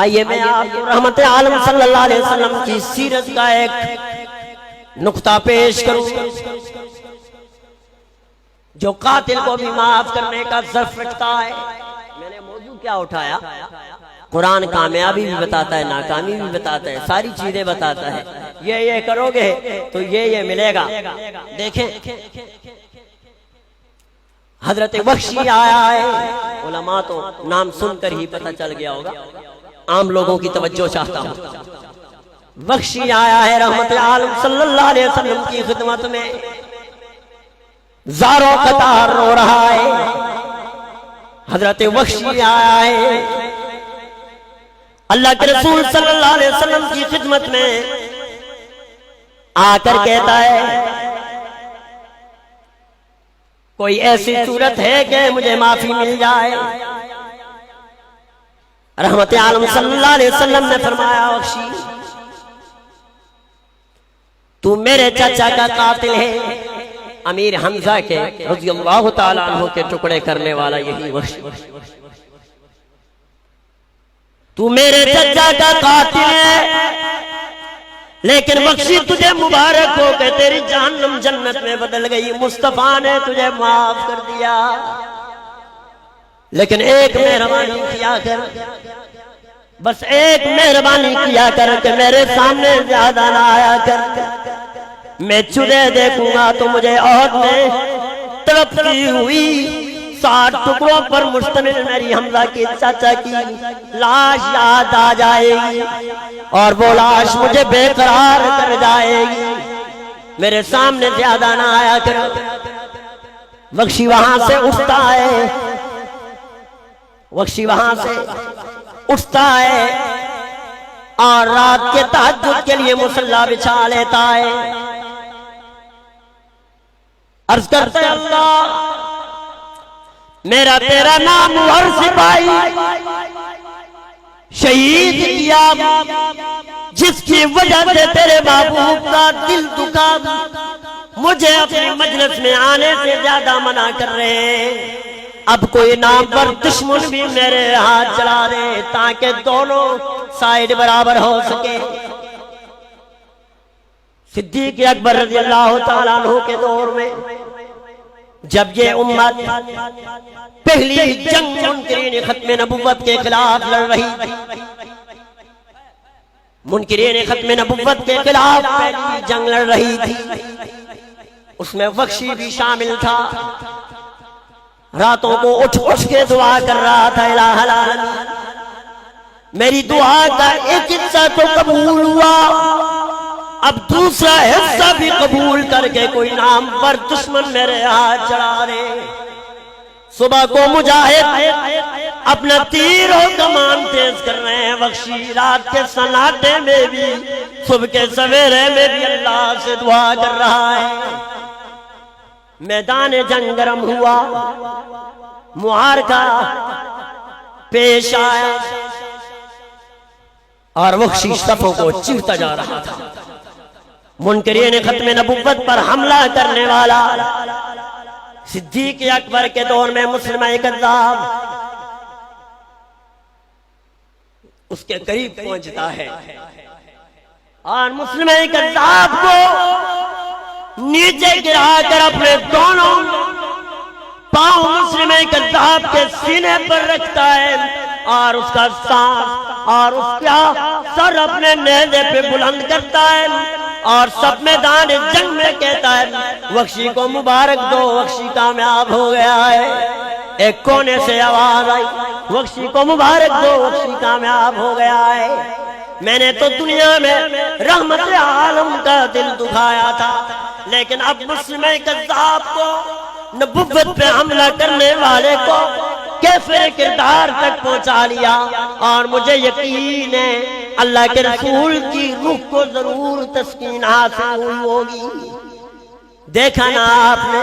آئیے میں آپ کو رحمت عالم صلی اللہ علیہ وسلم کی سیرت کا ایک نقطہ پیش کروں جو قاتل کو بھی معاف کرنے کا ظرف رکھتا ہے۔ میں نے موضوع کیا اٹھایا؟ قرآن کامیابی بھی بتاتا ہے، ناکامی بھی بتاتا ہے، ساری چیزیں بتاتا ہے۔ یہ کرو گے تو یہ ملے گا۔ دیکھیں حضرت وحشی آیا ہے، علماء تو نام سن کر ہی پتہ چل گیا ہوگا، عام لوگوں کی توجہ چاہتا ہوں۔ وحشی آیا ہے رحمت عالم صلی اللہ علیہ وسلم کی خدمت میں، زاروں قطار رو رہا ہے۔ حضرت وحشی آیا ہے اللہ کے رسول صلی اللہ علیہ وسلم کی خدمت میں، آ کر کہتا ہے کوئی ایسی صورت ہے کہ مجھے معافی مل جائے؟ رحمت عالم صلی اللہ علیہ وسلم نے فرمایا وحشی تو میرے چچا کا قاتل ہے، امیر حمزہ کے رضی اللہ تعالیٰ عنہ کے ٹکڑے کرنے والا یہی وحشی، تو میرے چچا کا قاتل ہے، لیکن وحشی تجھے مبارک ہو کہ تیری جہنم جنت میں بدل گئی، مصطفیٰ نے تجھے معاف کر دیا، لیکن ایک مہربانی کیا کر، بس ایک مہربانی کیا کر کہ میرے سامنے زیادہ نہ آیا کر، میں تجھے دیکھوں گا تو مجھے عہد میں تڑپتی ہوئی 60 ٹکڑوں پر مشتمل میری حمزہ کی چچا کی لاش یاد آ جائے گی، اور وہ لاش مجھے بے قرار کر جائے گی، میرے سامنے زیادہ نہ آیا کر۔ وحشی وہاں سے اٹھتا ہے، وحشی وہاں سے اٹھتا ہے اور رات کے تہجد کے لیے مصلی بچھا لیتا ہے، عرض کرتا ہے اللہ میرا تیرا نام ہر سپاہی شہید کیا، جس کی وجہ سے تیرے محبوب کا دل دکھا، مجھے اپنی مجلس میں آنے سے زیادہ منع کر رہے ہیں، اب کوئی نامور دشمن بھی میرے ہاتھ چلا دے تاکہ دونوں سائیڈ برابر ہو سکے۔ صدیق اکبر رضی اللہ تعالیٰ عنہ کے دور میں جب یہ امت پہلی جنگ منکرین ختم نبوت کے خلاف لڑ رہی تھی، منکرین ختم نبوت کے خلاف پہلی جنگ لڑ رہی تھی، اس میں وحشی بھی شامل تھا، راتوں کو اٹھ کے دعا کر رہا تھا الہ العالمین میری دعا کا ایک حصہ تو قبول ہوا، اب دوسرا حصہ بھی قبول کر کے کوئی نام پر دشمن میرے ہاتھ چڑھا رہے۔ صبح کو مجاہد اپنا تیر و کمان تیز کر رہے ہیں، وحشی رات کے سناٹے میں بھی صبح کے سویرے میں بھی اللہ سے دعا کر رہا ہے۔ میدان جنگ گرم ہوا، معرکہ پیش آیا اور وحشی صفوں کو چیرتا جا رہا تھا، منکرین ختم نبوت پر حملہ کرنے والا صدیق اکبر کے دور میں مسلمہ کذاب اس کے قریب پہنچتا ہے اور مسلمہ کذاب کو نیچے گرا کر اپنے دونوں پاؤں مسلمہ کذاب کے سینے پر رکھتا ہے اور اس کا سانس اور اس کا سر اپنے نیزے پہ بلند کرتا ہے اور سب میدان جنگ میں کہتا ہے وحشی کو مبارک دو، وحشی کامیاب ہو گیا ہے۔ ایک کونے سے آواز آئی وحشی کو مبارک دو، وحشی کامیاب ہو گیا ہے۔ میں نے تو دنیا میں رحمت عالم کا دل دکھایا تھا، لیکن اب مسلمہ کذاب کو، نبوت پہ حملہ کرنے والے کو کیفر کردار تک پہنچا لیا، اور مجھے یقین ہے اللہ کے رسول کی روح کو ضرور تسکین حاصل ہوئی ہوگی۔ دیکھا نا آپ نے